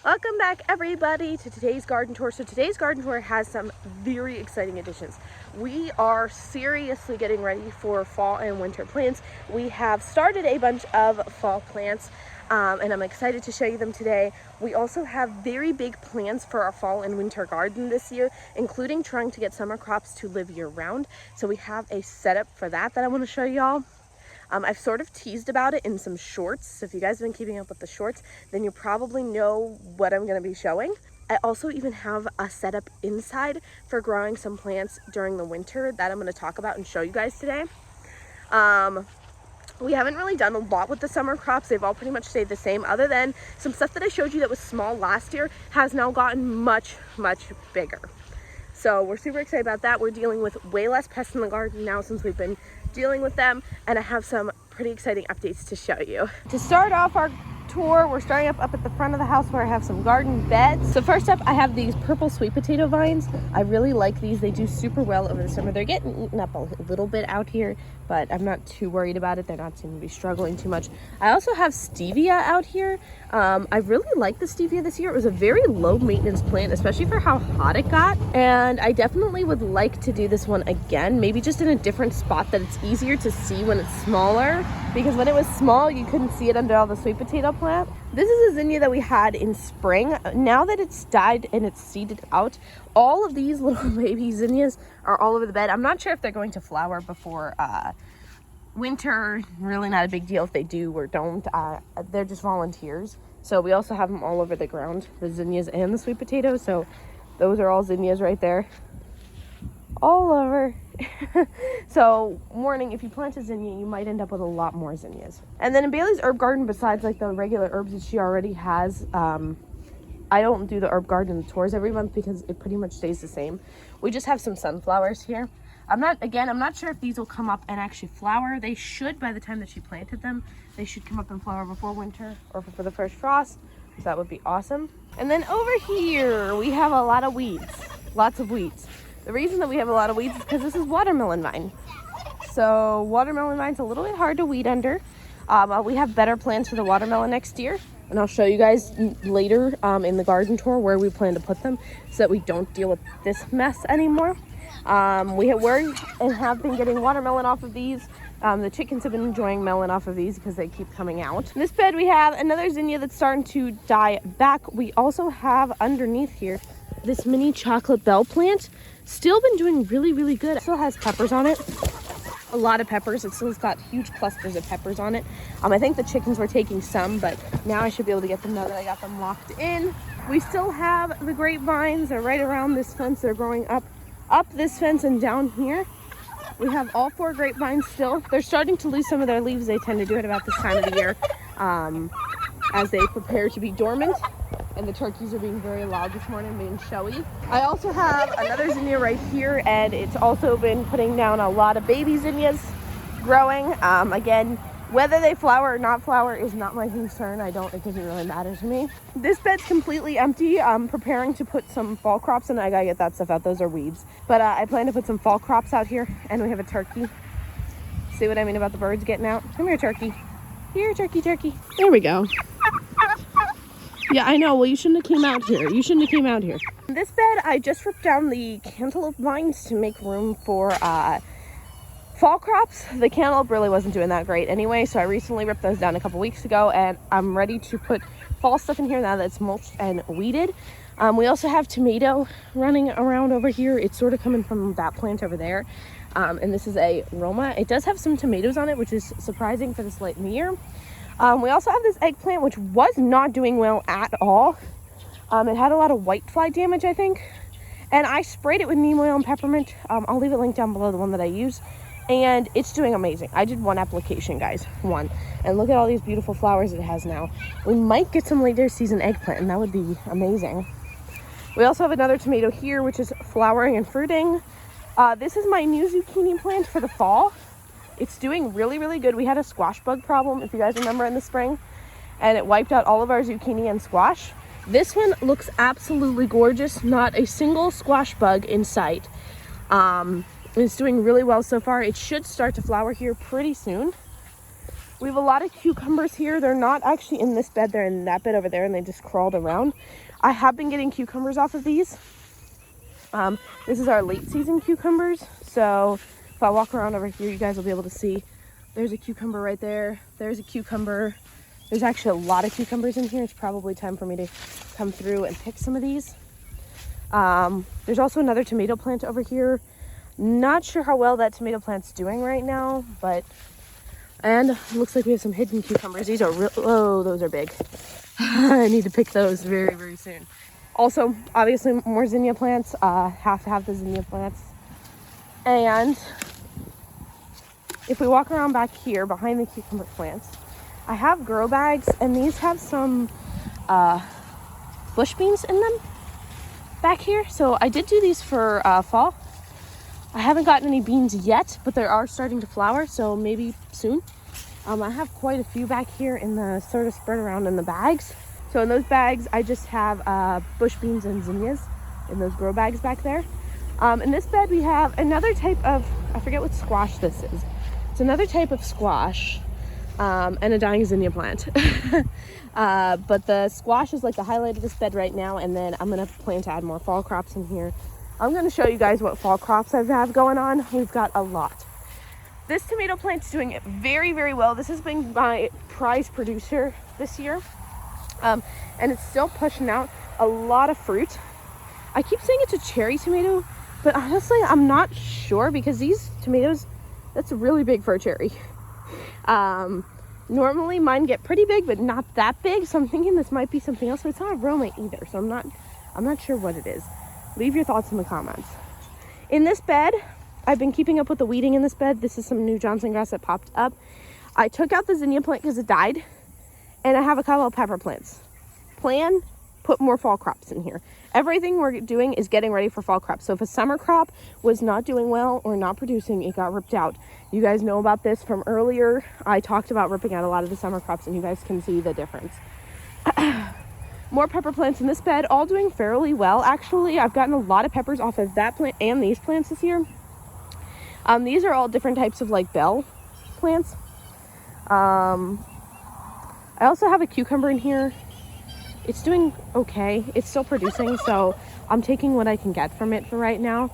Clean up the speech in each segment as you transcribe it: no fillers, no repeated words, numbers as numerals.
Welcome back everybody to today's garden tour. So today's garden tour has some very exciting additions. We are seriously getting ready for fall and winter plants. We have started a bunch of fall plants and I'm excited to show you them today. We also have very big plans for our fall and winter garden this year, including trying to get summer crops to live year round. So we have a setup for that I want to show y'all. I've sort of teased about it in some shorts, so if you guys have been keeping up with the shorts, then you probably know what I'm going to be showing. I also even have a setup inside for growing some plants during the winter that I'm going to talk about and show you guys today. We haven't really done a lot with the summer crops. They've all pretty much stayed the same, other than some stuff that I showed you that was small last year has now gotten much bigger. So we're super excited about that. We're dealing with way less pests in the garden now since we've been dealing with them, and I have some pretty exciting updates to show you. To start off our tour, we're starting up at the front of the house where I have some garden beds. So first up, I have these purple sweet potato vines. I really like these. They do super well over the summer. They're getting eaten up a little bit out here, but I'm not too worried about it. They're not seeming to be struggling too much. I also have stevia out here. I really like the stevia this year. It was a very low maintenance plant, especially for how hot it got. And I definitely would like to do this one again, maybe just in a different spot that it's easier to see when it's smaller, because when it was small, you couldn't see it under all the sweet potato plant. This is a zinnia that we had in spring. Now that it's died and it's seeded out, all of these little baby zinnias are all over the bed. I'm not sure if they're going to flower before winter. Really not a big deal if they do or don't. They're just volunteers. So we also have them all over the ground, the zinnias and the sweet potatoes. So those are all zinnias right there, all over. So warning, if you plant a zinnia, you might end up with a lot more zinnias. And then in Bailey's herb garden, besides like the regular herbs that she already has, I don't do the herb garden tours every month because it pretty much stays the same. We just have some sunflowers here. I'm not sure if these will come up and actually flower. They should by the time that she planted them. They should come up and flower before winter or before the first frost. So that would be awesome. And then over here, we have a lot of weeds, lots of weeds. The reason that we have a lot of weeds is because this is watermelon vine. So watermelon vine's a little bit hard to weed under. We have better plans for the watermelon next year, and I'll show you guys later in the garden tour where we plan to put them so that we don't deal with this mess anymore. We have been getting watermelon off of these. The chickens have been enjoying melon off of these because they keep coming out. In this bed we have another zinnia that's starting to die back. We also have underneath here this mini chocolate bell plant. Still been doing really good. It still has peppers on it. A lot of peppers. It still's got huge clusters of peppers on it. I think the chickens were taking some, but now I should be able to get them now that I got them locked in. We still have the grapevines. They're right around this fence. They're growing up this fence and down here. We have all 4 grapevines still. They're starting to lose some of their leaves. They tend to do it about this time of the year as they prepare to be dormant. And the turkeys are being very loud this morning, being showy. I also have another zinnia right here, and it's also been putting down a lot of baby zinnias growing. Again, whether they flower or not flower is not my concern. It doesn't really matter to me. This bed's completely empty. I'm preparing to put some fall crops in. I gotta get that stuff out. Those are weeds. But I plan to put some fall crops out here, and we have a turkey. See what I mean about the birds getting out? Come here, turkey. Here, turkey. There we go. Yeah, I know. Well, you shouldn't have came out here. In this bed, I just ripped down the cantaloupe vines to make room for fall crops. The cantaloupe really wasn't doing that great anyway, so I recently ripped those down a couple weeks ago, and I'm ready to put fall stuff in here now that it's mulched and weeded. We also have tomato running around over here. It's sort of coming from that plant over there. And this is a Roma. It does have some tomatoes on it, which is surprising for this late in the year. We also have this eggplant, which was not doing well at all. It had a lot of whitefly damage, I think. And I sprayed it with neem oil and peppermint. I'll leave a link down below, the one that I use. And it's doing amazing. I did 1 application, guys. 1. And look at all these beautiful flowers it has now. We might get some later season eggplant, and that would be amazing. We also have another tomato here, which is flowering and fruiting. This is my new zucchini plant for the fall. It's doing really good. We had a squash bug problem, if you guys remember, in the spring, and it wiped out all of our zucchini and squash. This one looks absolutely gorgeous. Not a single squash bug in sight. It's doing really well so far. It should start to flower here pretty soon. We have a lot of cucumbers here. They're not actually in this bed. They're in that bed over there, and they just crawled around. I have been getting cucumbers off of these. This is our late season cucumbers. So if I walk around over here, you guys will be able to see. There's a cucumber right there. There's a cucumber. There's actually a lot of cucumbers in here. It's probably time for me to come through and pick some of these. There's also another tomato plant over here. Not sure how well that tomato plant's doing right now, but, and it looks like we have some hidden cucumbers. These are real, oh, those are big. I need to pick those very, very soon. Also, obviously more zinnia plants. Have to have the zinnia plants. And if we walk around back here behind the cucumber plants, I have grow bags, and these have some bush beans in them back here. So I did do these for fall. I haven't gotten any beans yet, but they are starting to flower, so maybe soon. I have quite a few back here in the sort of spread around in the bags. So in those bags, I just have bush beans and zinnias in those grow bags back there. In this bed, we have another type of, I forget what squash this is. It's another type of squash and a dying zinnia plant. But the squash is like the highlight of this bed right now, and then I'm gonna plan to add more fall crops in here. I'm gonna show you guys what fall crops I have going on. We've got a lot. This tomato plant's doing very, very well. This has been my prize producer this year. And it's still pushing out a lot of fruit. I keep saying it's a cherry tomato, but honestly, I'm not sure, because these tomatoes, that's really big for a cherry. Normally mine get pretty big, but not that big. So I'm thinking this might be something else, but it's not a Roma either. So I'm not sure what it is. Leave your thoughts in the comments. In this bed, I've been keeping up with the weeding in this bed. This is some new Johnson grass that popped up. I took out the zinnia plant because it died, and I have a couple of pepper plants. Put more fall crops in here. Everything we're doing is getting ready for fall crops. So if a summer crop was not doing well or not producing, it got ripped out. You guys know about this from earlier. I talked about ripping out a lot of the summer crops, and you guys can see the difference. More pepper plants in this bed, all doing fairly well. Actually, I've gotten a lot of peppers off of that plant and these plants this year. These are all different types of like bell plants. I also have a cucumber in here. It's doing okay. It's still producing, so I'm taking what I can get from it for right now.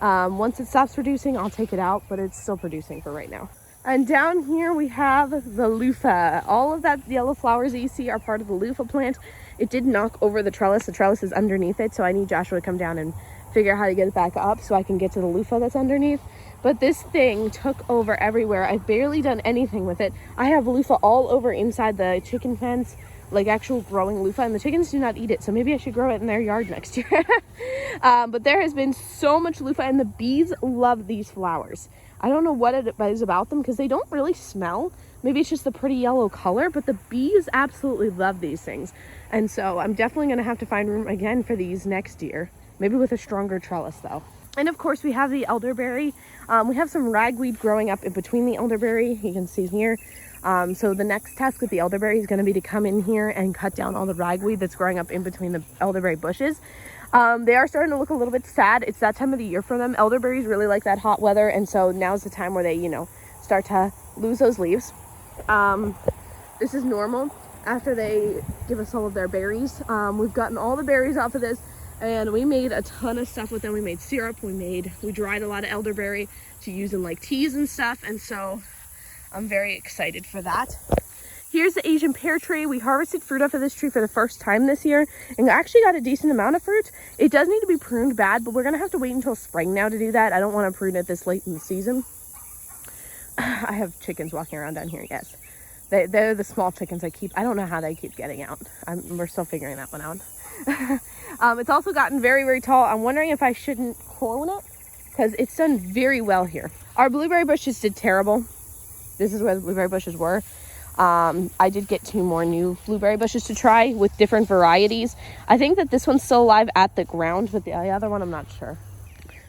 Once it stops producing, I'll take it out, but it's still producing for right now. And down here we have the loofah. All of that yellow flowers that you see are part of the loofah plant. It did knock over the trellis. The trellis is underneath it, so I need Joshua to come down and figure out how to get it back up so I can get to the loofah that's underneath. But this thing took over everywhere. I've barely done anything with it. I have loofah all over inside the chicken fence, like actual growing loofah, and the chickens do not eat it, so maybe I should grow it in their yard next year. But there has been so much loofah, and the bees love these flowers. I don't know what it is about them, because they don't really smell. Maybe it's just the pretty yellow color, but the bees absolutely love these things. And so I'm definitely going to have to find room again for these next year, maybe with a stronger trellis though. And of course we have the elderberry. We have some ragweed growing up in between the elderberry, you can see here. So the next task with the elderberry is going to be to come in here and cut down all the ragweed that's growing up in between the elderberry bushes. They are starting to look a little bit sad. It's that time of the year for them. Elderberries really like that hot weather, and so now's the time where they, you know, start to lose those leaves. This is normal after they give us all of their berries. We've gotten all the berries off of this, and we made a ton of stuff with them. We made syrup, we dried a lot of elderberry to use in like teas and stuff, and so I'm very excited for that. Here's the Asian pear tree. We harvested fruit off of this tree for the first time this year and actually got a decent amount of fruit. It does need to be pruned bad, but we're gonna have to wait until spring now to do that. I don't want to prune it this late in the season. I have chickens walking around down here, yes. They're the small chickens I don't know how they keep getting out. We're still figuring that one out. It's also gotten very, very tall. I'm wondering if I shouldn't clone it, because it's done very well here. Our blueberry bushes did terrible. This is where the blueberry bushes were. I did get 2 more new blueberry bushes to try with different varieties. I think that this one's still alive at the ground, but the other one I'm not sure.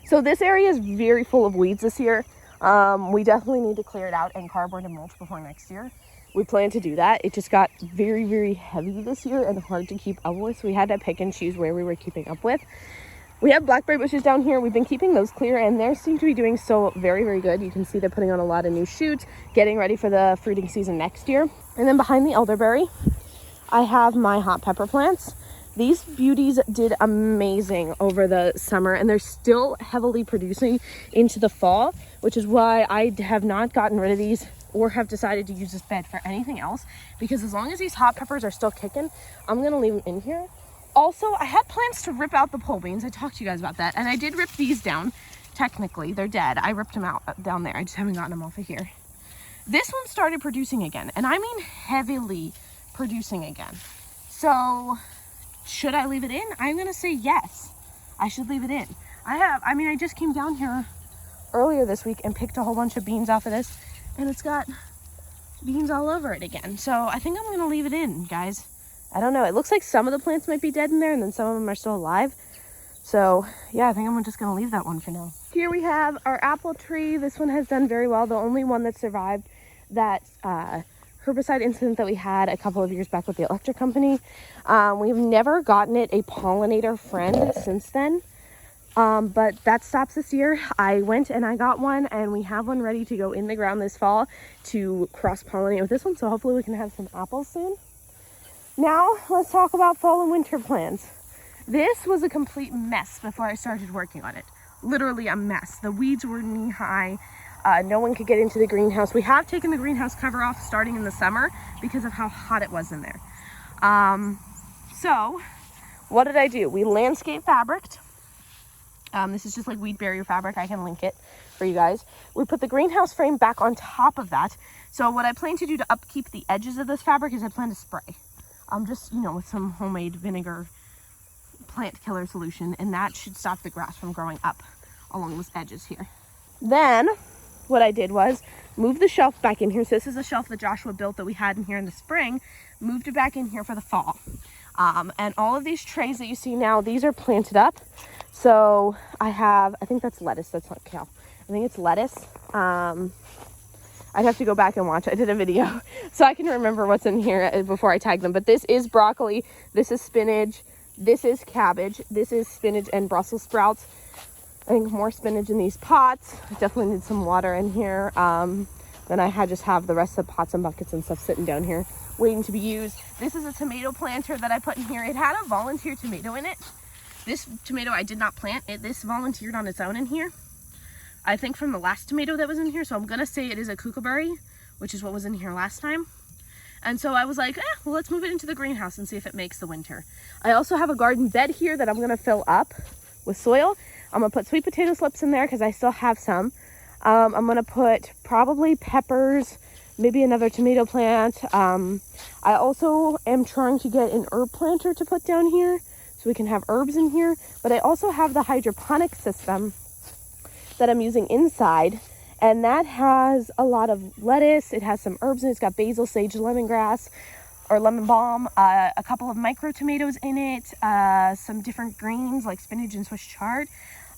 So this area is very full of weeds this year. We definitely need to clear it out and cardboard and mulch before next year. We plan to do that. It just got very, very heavy this year and hard to keep up with, so we had to pick and choose where we were keeping up with. We have blackberry bushes down here. We've been keeping those clear, and they seem to be doing so very, very good. You can see they're putting on a lot of new shoots, getting ready for the fruiting season next year. And then behind the elderberry, I have my hot pepper plants. These beauties did amazing over the summer, and they're still heavily producing into the fall, which is why I have not gotten rid of these or have decided to use this bed for anything else, because as long as these hot peppers are still kicking, I'm going to leave them in here. Also, I had plans to rip out the pole beans. I talked to you guys about that, and I did rip these down. Technically, they're dead. I ripped them out down there. I just haven't gotten them off of here. This one started producing again, and I mean heavily producing again. So should I leave it in? I'm going to say yes. I should leave it in. I just came down here earlier this week and picked a whole bunch of beans off of this, and it's got beans all over it again. So I think I'm going to leave it in, guys. I don't know. It looks like some of the plants might be dead in there, and then some of them are still alive. So yeah, I think I'm just going to leave that one for now. Here we have our apple tree. This one has done very well. The only one that survived that herbicide incident that we had a couple of years back with the electric company. We've never gotten it a pollinator friend since then. But that stops this year. I went and I got one, and we have one ready to go in the ground this fall to cross-pollinate with this one. So hopefully we can have some apples soon. Now let's talk about fall and winter plans. This was a complete mess before I started working on it. Literally a mess. The weeds were knee-high. No one could get into the greenhouse. We have taken the greenhouse cover off starting in the summer because of how hot it was in there. So what did I do? We landscape fabriced. This is just like weed barrier fabric. I can link it for you guys. We put the greenhouse frame back on top of that. So what I plan to do to upkeep the edges of this fabric is I plan to spray. Just, with some homemade vinegar plant killer solution, and that should stop the grass from growing up along those edges here. Then what I did was move the shelf back in here. So this is a shelf that Joshua built that we had in here in the spring, moved it back in here for the fall. And all of these trays that you see now, these are planted up. So I think that's lettuce. That's not kale. I think it's lettuce. I'd have to go back and watch. I did a video so I can remember what's in here before I tag them. But this is broccoli. This is spinach. This is cabbage. This is spinach and Brussels sprouts. I think more spinach in these pots. I definitely need some water in here. Then I just have the rest of the pots and buckets and stuff sitting down here waiting to be used. This is a tomato planter that I put in here. It had a volunteer tomato in it. This tomato I did not plant. This volunteered on its own in here. I think from the last tomato that was in here. So I'm going to say it is a kookaberry, which is what was in here last time. And so I was like, well, let's move it into the greenhouse and see if it makes the winter. I also have a garden bed here that I'm going to fill up with soil. I'm going to put sweet potato slips in there because I still have some. I'm going to put probably peppers, maybe another tomato plant. I also am trying to get an herb planter to put down here so we can have herbs in here. But I also have the hydroponic system that I'm using inside, and that has a lot of lettuce. It has some herbs in it. It's got basil, sage, lemongrass, or lemon balm, a couple of micro tomatoes in it, some different greens like spinach and Swiss chard.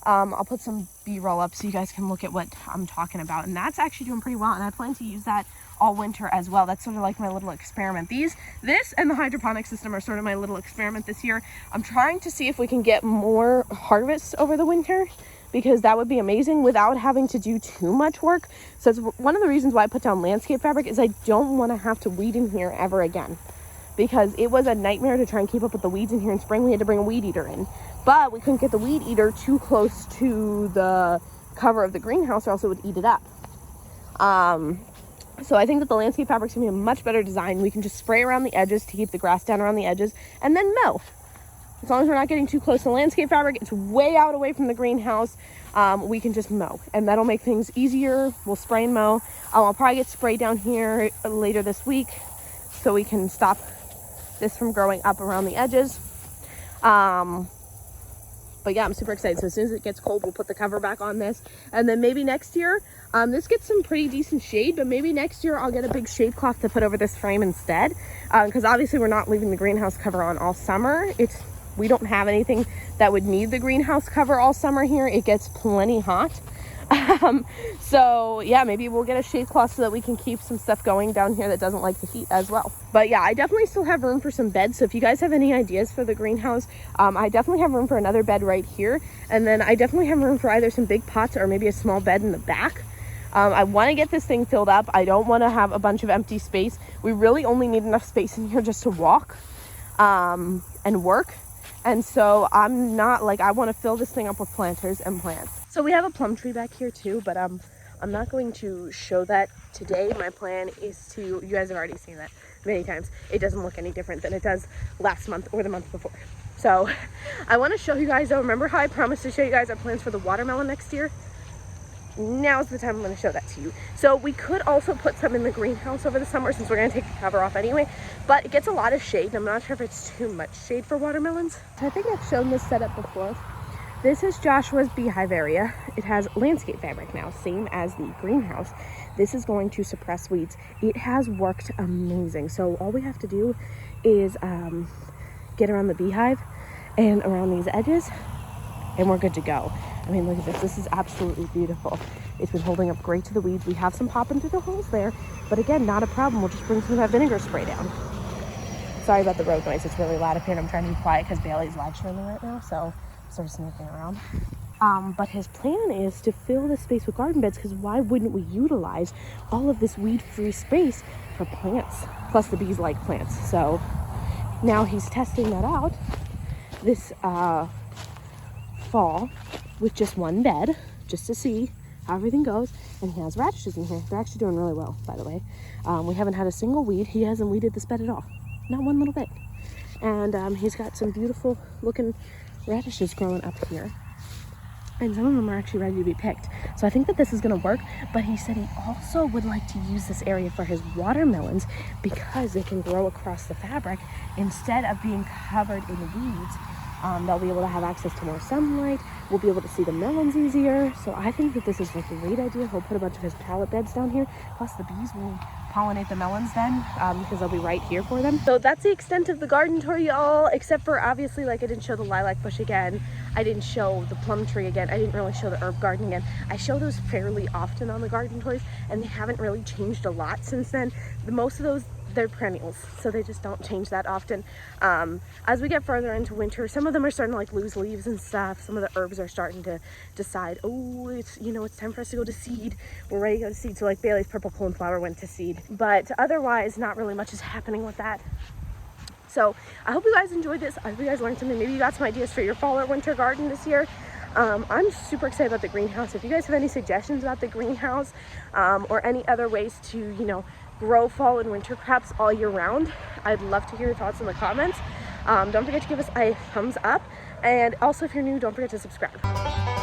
I'll put some B-roll up so you guys can look at what I'm talking about, and that's actually doing pretty well, and I plan to use that all winter as well. That's sort of like my little experiment. This and the hydroponic system are sort of my little experiment this year. I'm trying to see if we can get more harvests over the winter, because that would be amazing without having to do too much work. So it's one of the reasons why I put down landscape fabric is I don't want to have to weed in here ever again, because it was a nightmare to try and keep up with the weeds in here in spring. We had to bring a weed eater in, but we couldn't get the weed eater too close to the cover of the greenhouse or else it would eat it up. So I think that the landscape fabric's gonna be a much better design. We can just spray around the edges to keep the grass down around the edges and then mow. As long as we're not getting too close to landscape fabric, it's way out away from the greenhouse, we can just mow, and that'll make things easier. We'll spray and mow. I'll probably get spray down here later this week so we can stop this from growing up around the edges. But yeah, I'm super excited. So as soon as it gets cold, we'll put the cover back on this, and then maybe next year, this gets some pretty decent shade, but maybe next year I'll get a big shade cloth to put over this frame instead, because obviously we're not leaving the greenhouse cover on all summer. It's we don't have anything that would need the greenhouse cover all summer here. It gets plenty hot. So yeah, maybe we'll get a shade cloth so that we can keep some stuff going down here that doesn't like the heat as well. But yeah, I definitely still have room for some beds. So if you guys have any ideas for the greenhouse, I definitely have room for another bed right here. And then I definitely have room for either some big pots or maybe a small bed in the back. I want to get this thing filled up. I don't want to have a bunch of empty space. We really only need enough space in here just to walk and work. And so I'm not like, I want to fill this thing up with planters and plants. So we have a plum tree back here too, but I'm not going to show that today. My plan is to, you guys have already seen that many times. It doesn't look any different than it does last month or the month before. So I want to show you guys though, remember how I promised to show you guys our plans for the watermelon next year? Now's the time I'm going to show that to you. So we could also put some in the greenhouse over the summer since we're going to take the cover off anyway, but it gets a lot of shade and I'm not sure if it's too much shade for watermelons. I think I've shown this setup before. This is Joshua's beehive area. It has landscape fabric now, same as the greenhouse. This is going to suppress weeds. It has worked amazing. So all we have to do is get around the beehive and around these edges and we're good to go. I mean, look at this. This is absolutely beautiful. It's been holding up great to the weeds. We have some popping through the holes there, but again, not a problem. We'll just bring some of that vinegar spray down. Sorry about the road noise. It's really loud up here and I'm trying to be quiet because Bailey's live streaming right now, so I'm sort of sneaking around. But his plan is to fill this space with garden beds because why wouldn't we utilize all of this weed-free space for plants? Plus the bees like plants. So now he's testing that out this fall with just one bed, just to see how everything goes. And he has radishes in here. They're actually doing really well, by the way. We haven't had a single weed. He hasn't weeded this bed at all. Not one little bit. And he's got some beautiful looking radishes growing up here. And some of them are actually ready to be picked. So I think that this is gonna work, but he said he also would like to use this area for his watermelons because they can grow across the fabric instead of being covered in weeds. They'll be able to have access to more sunlight. We'll be able to see the melons easier. So I think that this is a great idea. He'll put a bunch of his pallet beds down here. Plus the bees will pollinate the melons then because they'll be right here for them. So that's the extent of the garden tour, y'all, except for obviously like I didn't show the lilac bush again. I didn't show the plum tree again. I didn't really show the herb garden again. I show those fairly often on the garden tours and they haven't really changed a lot since then. Most of those, they're perennials, so they just don't change that often. As we get further into winter, some of them are starting to like lose leaves and stuff. Some of the herbs are starting to decide, oh, it's, you know, it's time for us to go to seed. We're ready to go to seed. So like Bailey's purple coneflower went to seed, but otherwise not really much is happening with that. So I hope you guys enjoyed this. I hope you guys learned something. Maybe you got some ideas for your fall or winter garden this year. I'm super excited about the greenhouse. If you guys have any suggestions about the greenhouse or any other ways to, you know, grow fall and winter crops all year round, I'd love to hear your thoughts in the comments. Don't forget to give us a thumbs up, and also if you're new, don't forget to subscribe.